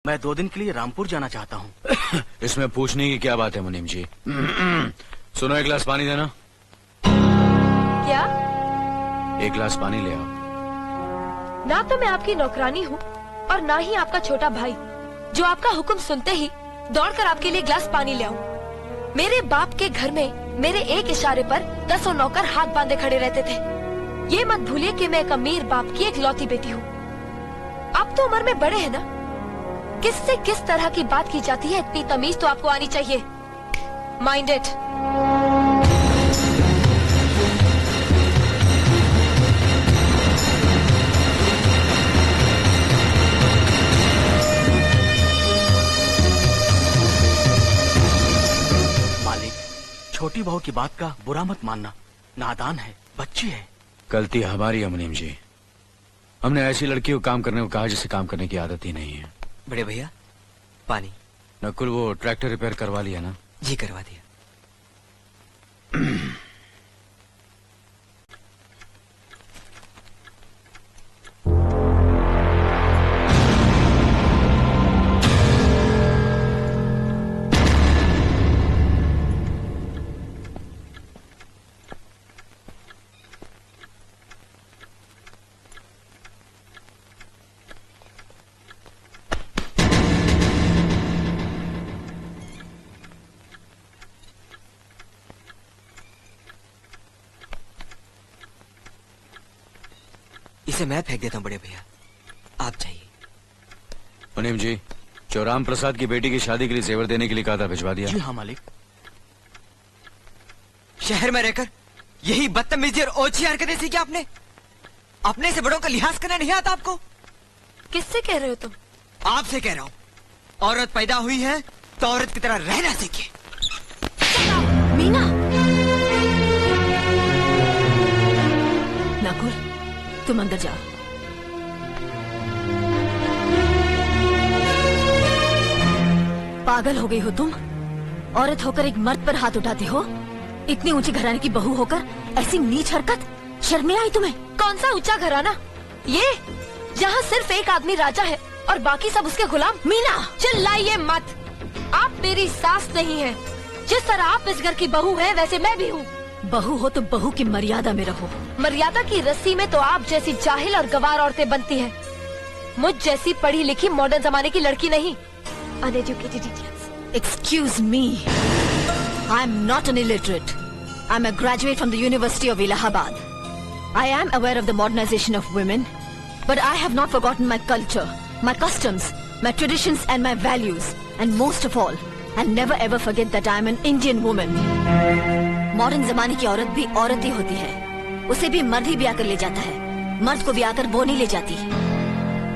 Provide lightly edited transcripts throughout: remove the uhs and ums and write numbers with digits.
मैं 2 दिन के लिए रामपुर जाना चाहता हूँ। इसमें पूछने की क्या बात है मुनीम जी? सुनो, 1 गिलास पानी देना। क्या? 1 गिलास पानी ले आओ। ना तो मैं आपकी नौकरानी हूँ और ना ही आपका छोटा भाई जो आपका हुक्म सुनते ही दौड़कर आपके लिए गिलास पानी ले आऊं। मेरे बाप के घर में मेरे एक इशारे पर 10 नौकर हाथ बांधे खड़े रहते थे। ये मत भूलिए कि मैं एक अमीर बाप की एकलौती बेटी हूँ। आप तो उम्र में बड़े हैं ना, किससे किस तरह की बात की जाती है इतनी तमीज तो आपको आनी चाहिए। Mind it. मालिक, छोटी बहू की बात का बुरा मत मानना, नादान है, बच्ची है। गलती हमारी है मुनीम जी। हमने ऐसी लड़की को काम करने को कहा जिसे काम करने की आदत ही नहीं है। बड़े भैया, पानी। नकुल, वो ट्रैक्टर रिपेयर करवा लिया ना? जी करवा दिया। इसे मैं फेंक देता हूँ बड़े भैया, आप जाइए। मुनीम जी, जो राम प्रसाद की बेटी की शादी के लिए जेवर देने के लिए कहा था, भिजवा दिया? जी हाँ मालिक। शहर में रहकर यही बदतमीजी और ओछी हरकतें सीखी आपने? अपने से बड़ों का लिहाज करना नहीं आता आपको? किससे कह रहे हो तुम? आपसे कह रहा हूँ। औरत पैदा हुई है तो औरत की तरह रहना सीखे। मीना। नकुल, तुम अंदर जाओ। पागल हो गई हो तुम? औरत होकर एक मर्द पर हाथ उठाते हो? इतनी ऊंची घराने की बहू होकर ऐसी नीच हरकत, शर्म नहीं आई तुम्हें? कौन सा ऊंचा घराना? ये जहाँ सिर्फ एक आदमी राजा है और बाकी सब उसके गुलाम। मीना, चिल्लाइए मत। आप मेरी सास नहीं है। जिस तरह आप इस घर की बहू है वैसे मैं भी हूँ। बहू हो तो बहू की मर्यादा में रहो। मर्यादा की रस्सी में तो आप जैसी जाहिल और गवार औरतें बनती हैं। मुझ जैसी पढ़ी लिखी मॉडर्न जमाने की लड़की नहीं। Uneducated idiots. Excuse me. I'm not an illiterate. I'm a graduate from the University of Allahabad. I am aware of the modernization of women, but I have not forgotten my culture, my customs, my traditions and my values. And most of all, I'll never ever forget that I'm an Indian woman. Modern जमाने की औरत भी औरत ही होती है। उसे भी मर्द ही ब्याह कर ले जाता है, मर्द को ब्याह कर वो नहीं ले जाती।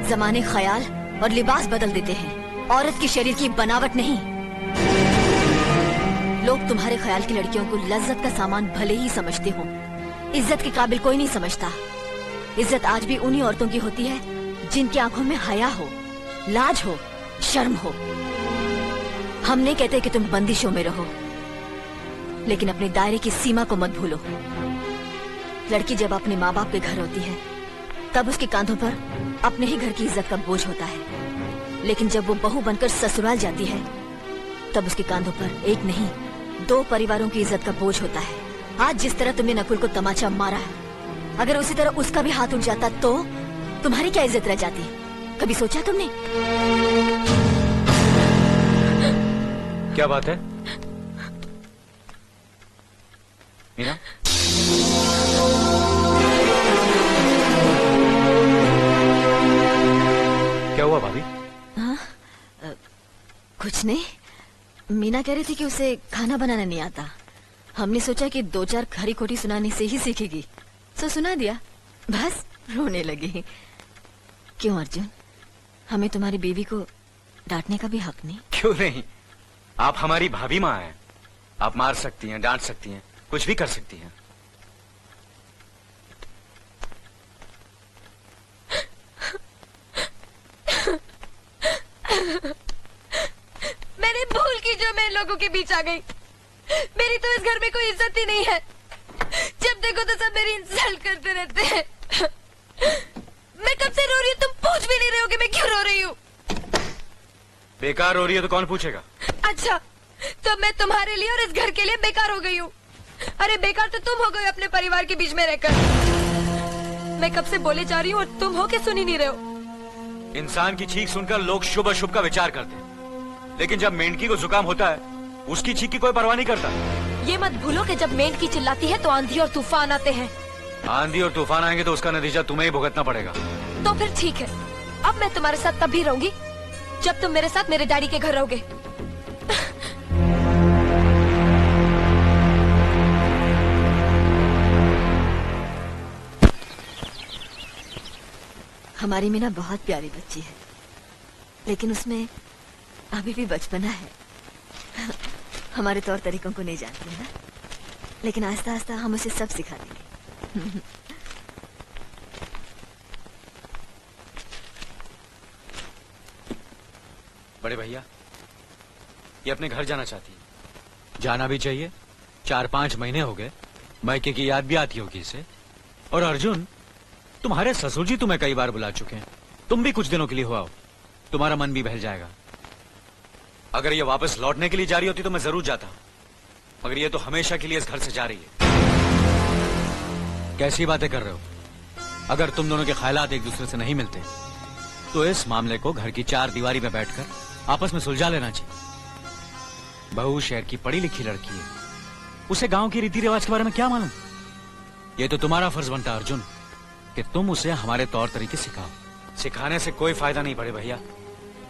जमाने ख्याल और लिबास बदल देते हैं, औरत की शरीर की बनावट नहीं। लोग तुम्हारे ख्याल की लड़कियों को लज्जत का सामान भले ही समझते हो, इज्जत के काबिल कोई नहीं समझता। इज्जत आज भी उन्हीं औरतों की होती है जिनकी आंखों में हया हो, लाज हो, शर्म हो। हम नहीं कहते कि तुम बंदिशों में रहो, लेकिन अपने दायरे की सीमा को मत भूलो। लड़की जब अपने माँ बाप के घर होती है तब उसके कांधों पर अपने ही घर की इज्जत का बोझ होता है, लेकिन जब वो बहू बनकर ससुराल जाती है तब उसके कांधों पर एक नहीं 2 परिवारों की इज्जत का बोझ होता है। आज जिस तरह तुमने नकुल को तमाचा मारा, अगर उसी तरह उसका भी हाथ उठ जाता तो तुम्हारी क्या इज्जत रह जाती? कभी सोचा तुमने? क्या बात है मीना? क्या हुआ भाभी? हाँ, कुछ नहीं। मीना कह रही थी कि उसे खाना बनाना नहीं आता। हमने सोचा कि 2-4 खरी खोटी सुनाने से ही सीखेगी, तो सुना दिया। बस रोने लगी। क्यों अर्जुन, हमें तुम्हारी बीवी को डांटने का भी हक नहीं? क्यों नहीं, आप हमारी भाभी माँ हैं। आप मार सकती हैं, डांट सकती हैं, कुछ भी कर सकती हैं। मैंने भूल की जो मैं इन लोगों के बीच आ गई। मेरी तो इस घर में कोई इज्जत ही नहीं है। जब देखो तो सब मेरी इंसल्ट करते रहते हैं। मैं कब से रो रही हूँ, तुम पूछ भी नहीं रहे हो कि मैं क्यों रो रही हूँ। बेकार हो रही है तो कौन पूछेगा? अच्छा, तो मैं तुम्हारे लिए और इस घर के लिए बेकार हो गई हूँ। अरे बेकार तो तुम हो गए अपने परिवार के बीच में रहकर। मैं कब से बोले जा रही हूँ और तुम हो के सुन ही नहीं रहे हो। इंसान की चीख सुनकर लोग शुभ अशुभ का विचार करते हैं, लेकिन जब मेंढकी को जुकाम होता है उसकी चीख की कोई परवाह नहीं करता। ये मत भूलो कि जब मेंढकी चिल्लाती है तो आंधी और तूफान आते हैं। आंधी और तूफान आएंगे तो उसका नतीजा तुम्हें ही भुगतना पड़ेगा। तो फिर ठीक है, अब मैं तुम्हारे साथ तब भी रहूंगी जब तुम मेरे साथ मेरे डैडी के घर रहोगे। हमारी मीना बहुत प्यारी बच्ची है, लेकिन उसमें अभी भी बचपना है। हमारे तौर तरीकों को नहीं जानती है ना, लेकिन आस्ता आस्ता हम उसे सब सिखा देंगे। बड़े भैया, ये अपने घर जाना चाहती है। जाना भी चाहिए, 4-5 महीने हो गए, मायके की याद भी आती होगी इसे। और अर्जुन, तुम्हारे ससुर जी तुम्हें कई बार बुला चुके हैं, तुम भी कुछ दिनों के लिए हो आओ, तुम्हारा मन भी बहल जाएगा। अगर ये वापस लौटने के लिए जा रही होती तो मैं जरूर जाता, मगर ये तो हमेशा के लिए इस घर से जा रही है। कैसी बातें कर रहे हो? अगर तुम दोनों के ख्यालात एक दूसरे से नहीं मिलते तो इस मामले को घर की 4 दीवारी में बैठकर आपस में सुलझा लेना चाहिए। बहू शहर की पढ़ी लिखी लड़की है, उसे गांव की रीति रिवाज के बारे में क्या मालूम? ये तो तुम्हारा फर्ज बनता अर्जुन कि तुम उसे हमारे तौर तरीके सिखाओ। सिखाने से कोई फायदा नहीं बड़े भैया,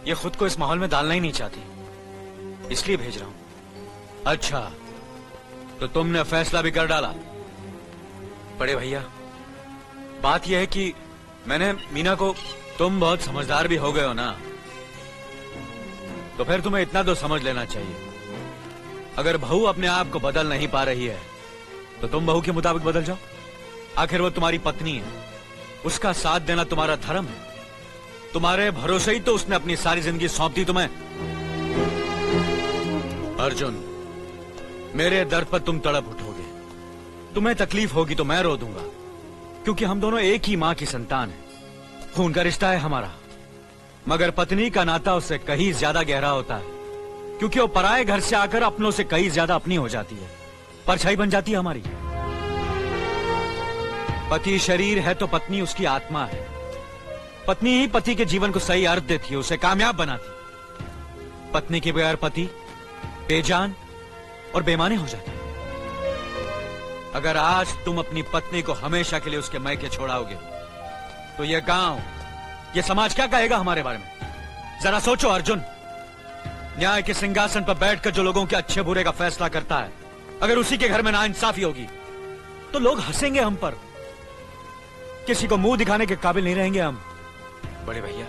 ये खुद को इस माहौल में डालना ही नहीं चाहती, इसलिए भेज रहा हूं। अच्छा, तो तुमने फैसला भी कर डाला? बड़े भैया, बात यह है कि मैंने मीना को, तुम बहुत समझदार भी हो गए हो ना, तो फिर तुम्हें इतना तो समझ लेना चाहिए, अगर बहू अपने आप को बदल नहीं पा रही है तो तुम बहू के मुताबिक बदल जाओ। आखिर वो तुम्हारी पत्नी है, उसका साथ देना तुम्हारा धर्म है। तुम्हारे भरोसे ही तो उसने अपनी सारी जिंदगी सौंप दी तुम्हें। अर्जुन, मेरे दर्द पर तुम तड़प उठोगे, तुम्हें तकलीफ होगी तो मैं रो दूंगा, क्योंकि हम दोनों एक ही मां की संतान हैं, खून का रिश्ता है हमारा। मगर पत्नी का नाता उससे कहीं ज्यादा गहरा होता है, क्योंकि वो पराये घर से आकर अपनों से कहीं ज्यादा अपनी हो जाती है, परछाई बन जाती है हमारी। पति शरीर है तो पत्नी उसकी आत्मा है। पत्नी ही पति के जीवन को सही अर्थ देती है, उसे कामयाब बनाती। पत्नी के बगैर पति बेजान और बेमाने हो जाते। अगर आज तुम अपनी पत्नी को हमेशा के लिए उसके मायके छोड़ाओगे तो यह गांव, यह समाज क्या कहेगा हमारे बारे में? जरा सोचो अर्जुन, न्याय के सिंहासन पर बैठकर जो लोगों के अच्छे बुरे का फैसला करता है, अगर उसी के घर में नाइंसाफी होगी तो लोग हंसेंगे हम पर, किसी को मुंह दिखाने के काबिल नहीं रहेंगे हम। बड़े भैया,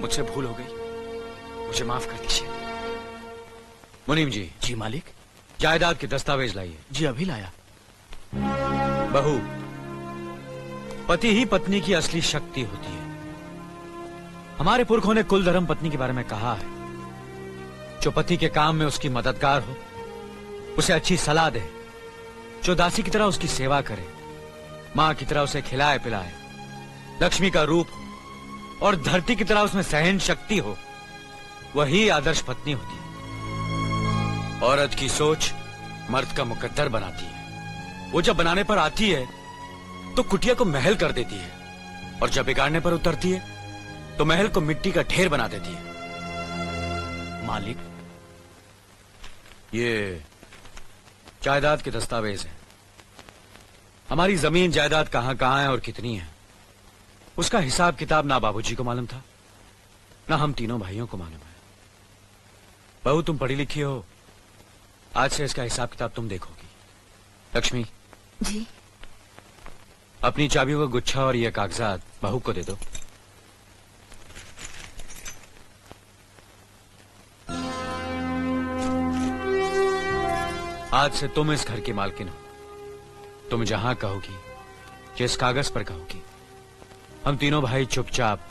मुझसे भूल हो गई, मुझे माफ कर दीजिए। मुनीम जी। जी मालिक। जायदाद के दस्तावेज लाइए। जी अभी लाया। बहू, पति ही पत्नी की असली शक्ति होती है। हमारे पुरखों ने कुल धर्म पत्नी के बारे में कहा है, जो पति के काम में उसकी मददगार हो, उसे अच्छी सलाह दे, जो दासी की तरह उसकी सेवा करे, मां की तरह उसे खिलाए पिलाए, लक्ष्मी का रूप हो और धरती की तरह उसमें सहन शक्ति हो, वही आदर्श पत्नी होती है। औरत की सोच मर्द का मुकद्दर बनाती है। वो जब बनाने पर आती है तो कुटिया को महल कर देती है, और जब बिगाड़ने पर उतरती है तो महल को मिट्टी का ढेर बना देती है। मालिक, ये जायदाद के दस्तावेज हैं। हमारी जमीन जायदाद कहां कहां है और कितनी है, उसका हिसाब किताब ना बाबूजी को मालूम था, ना हम तीनों भाइयों को मालूम है। बहू, तुम पढ़ी लिखी हो, आज से इसका हिसाब किताब तुम देखोगी। लक्ष्मी जी। अपनी चाबियों का गुच्छा और ये कागजात बहू को दे दो। आज से तुम इस घर की मालकिन हो। तुम जहां कहोगी, जिस कागज पर कहोगी, हम तीनों भाई चुपचाप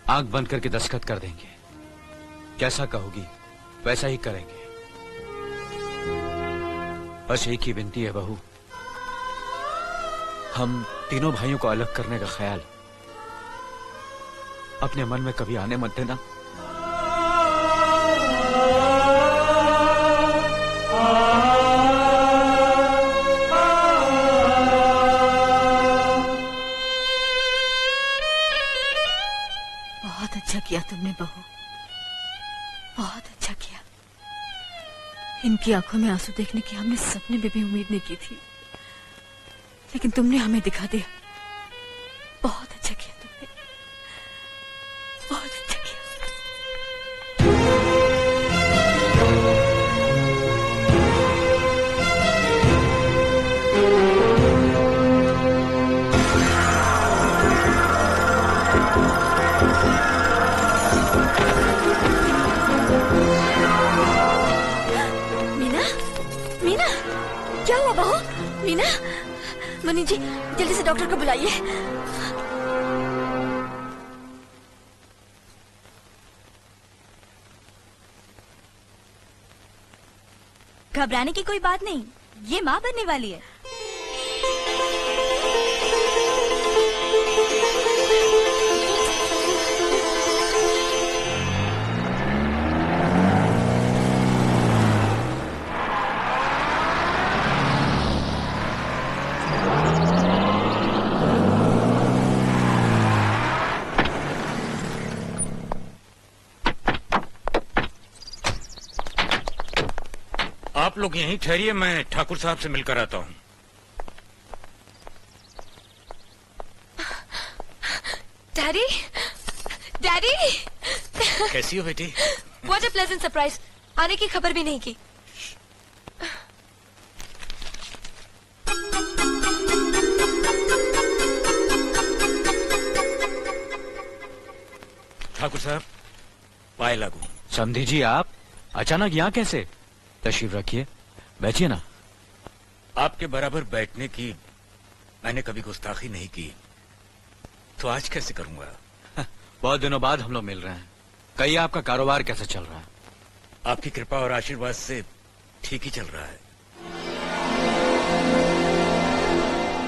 आंख बंद करके दस्तखत कर देंगे। जैसा कहोगी वैसा ही करेंगे। बस एक ही विनती है बहू, हम तीनों भाइयों को अलग करने का ख्याल अपने मन में कभी आने मत देना। बहुत अच्छा किया। इनकी आंखों में आंसू देखने की हमने सपने में भी उम्मीद नहीं की थी, लेकिन तुमने हमें दिखा दिया। बहुत अच्छा किया तुमने, बहुत अच्छा किया। मीना, मीना, क्या हुआ बहू? मीना, मनी जी जल्दी से डॉक्टर को बुलाइए। घबराने की कोई बात नहीं, ये माँ बनने वाली है। आप लोग यहीं ठहरिए, मैं ठाकुर साहब से मिलकर आता हूँ। डैडी, डैडी, कैसी हो बेटी? What a pleasant surprise. आने की खबर भी नहीं की। ठाकुर साहब, पाए लागू। समधी जी, आप अचानक यहाँ कैसे? तशरीफ रखिए, बैठिए ना। आपके बराबर बैठने की मैंने कभी गुस्ताखी नहीं की, तो आज कैसे करूंगा? बहुत दिनों बाद हम लोग मिल रहे हैं। कहिए, आपका कारोबार कैसा चल रहा है? आपकी कृपा और आशीर्वाद से ठीक ही चल रहा है।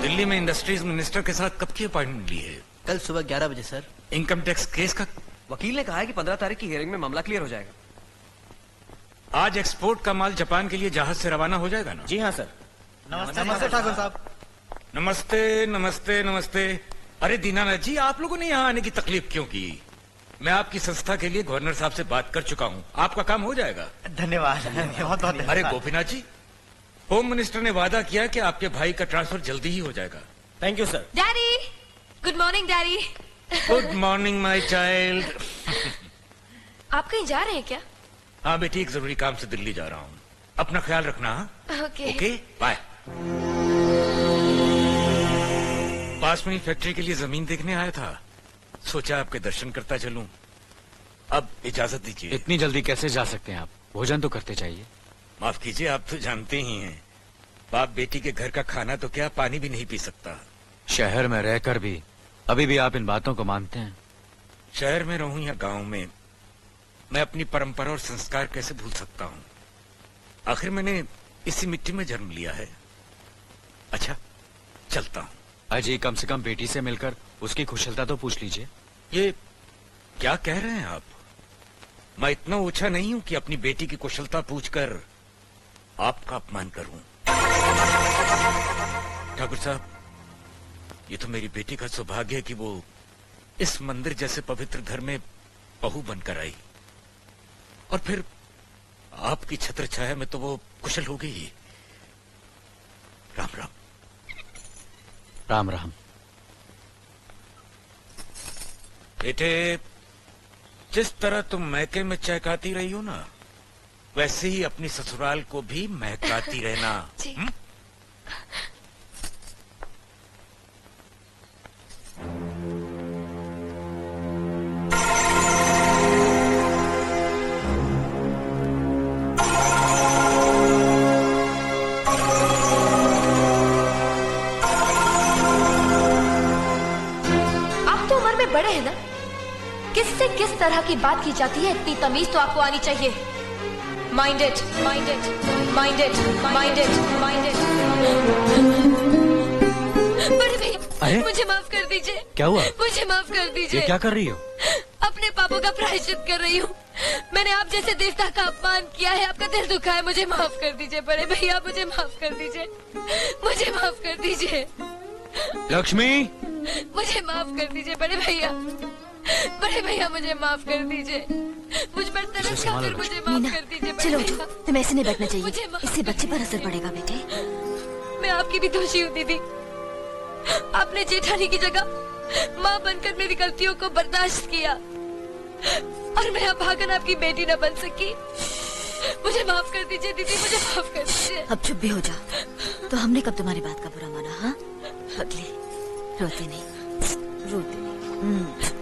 दिल्ली में इंडस्ट्रीज मिनिस्टर के साथ कब की अपॉइंटमेंट ली है? कल सुबह 11 बजे सर। इनकम टैक्स केस का वकील ने कहा है कि 15 तारीख की हियरिंग में मामला क्लियर हो जाएगा। आज एक्सपोर्ट का माल जापान के लिए जहाज से रवाना हो जाएगा ना? जी हाँ सर। नमस्ते ठाकुर साहब। नमस्ते नमस्ते नमस्ते। अरे दीनानाथ जी, आप लोगों ने यहाँ आने की तकलीफ क्यों की? मैं आपकी संस्था के लिए गवर्नर साहब से बात कर चुका हूँ, आपका काम हो जाएगा। धन्यवाद, बहुत बहुत अरे गोपीनाथ जी, होम मिनिस्टर ने वादा किया कि आपके भाई का ट्रांसफर जल्दी ही हो जाएगा। Thank you sir. Daddy, good morning daddy. Good morning my child. आप कहीं जा रहे हैं क्या? हाँ बेटी, एक जरूरी काम से दिल्ली जा रहा हूँ। अपना ख्याल रखना। ओके। Okay, bye. पास में ही फैक्ट्री के लिए जमीन देखने आया था, सोचा आपके दर्शन करता चलूं। अब इजाजत दीजिए। इतनी जल्दी कैसे जा सकते हैं आप? भोजन तो करते जाइए। माफ कीजिए, आप तो जानते ही हैं, बाप बेटी के घर का खाना तो क्या, पानी भी नहीं पी सकता। शहर में रहकर भी अभी भी आप इन बातों को मानते हैं? शहर में रहूं या गांव में, मैं अपनी परंपरा और संस्कार कैसे भूल सकता हूं? आखिर मैंने इसी मिट्टी में जन्म लिया है। अच्छा, चलता हूं। अजी, कम से कम बेटी से मिलकर उसकी कुशलता तो पूछ लीजिए। ये क्या कह रहे हैं आप? मैं इतना ऊंचा नहीं हूं कि अपनी बेटी की कुशलता पूछकर आपका अपमान करूं। ठाकुर साहब, ये तो मेरी बेटी का सौभाग्य है कि वो इस मंदिर जैसे पवित्र घर में बहू बनकर आई, और फिर आपकी छत्र छाया में तो वो कुशल हो गई ही। राम राम। राम राम। बेटे, जिस तरह तुम मैके में चहकाती रही हो ना, वैसे ही अपनी ससुराल को भी महकाती रहना। जी। आप तो उम्र में बड़े हैं ना, किससे किस तरह की बात की जाती है इतनी तमीज तो आपको आनी चाहिए। Mind it, mind it, mind it, mind it, mind it. बड़े भैया, अरे? मुझे माफ कर दीजिए। क्या हुआ? मुझे माफ कर ये दीजिए। क्या कर रही हो? अपने पापों का प्रायश्चित कर रही हूँ। मैंने आप जैसे देवता का अपमान किया है, आपका दिल दुखा है, मुझे माफ कर दीजिए बड़े भैया, मुझे माफ कर दीजिए, मुझे माफ कर दीजिए, लक्ष्मी, मुझे माफ कर दीजिए बड़े भैया, बड़े भैया मुझे माफ कर दीजिए, मुझ पर तरस खाकर मुझे माफ मीना कर दीजिए बड़े चलो भैया। उठो, तुम्हें ऐसे नहीं बैठना मुझे चाहिए, माफ इससे बच्चे पर असर पड़ेगा बेटे। मैं आपकी भी दोषी हूँ दीदी। आपने जेठानी की जगह माँ बनकर मेरी गलतियों को बर्दाश्त किया और मैं अभागन आपकी बेटी न बन सकी। मुझे माफ कर दीजिए दीदी, मुझे माफ कर दीजिए। अब चुप भी हो जाओ। तो हमने कब तुम्हारी बात का बुरा माना? हाँ पगली, रोते नहीं, रोते नहीं।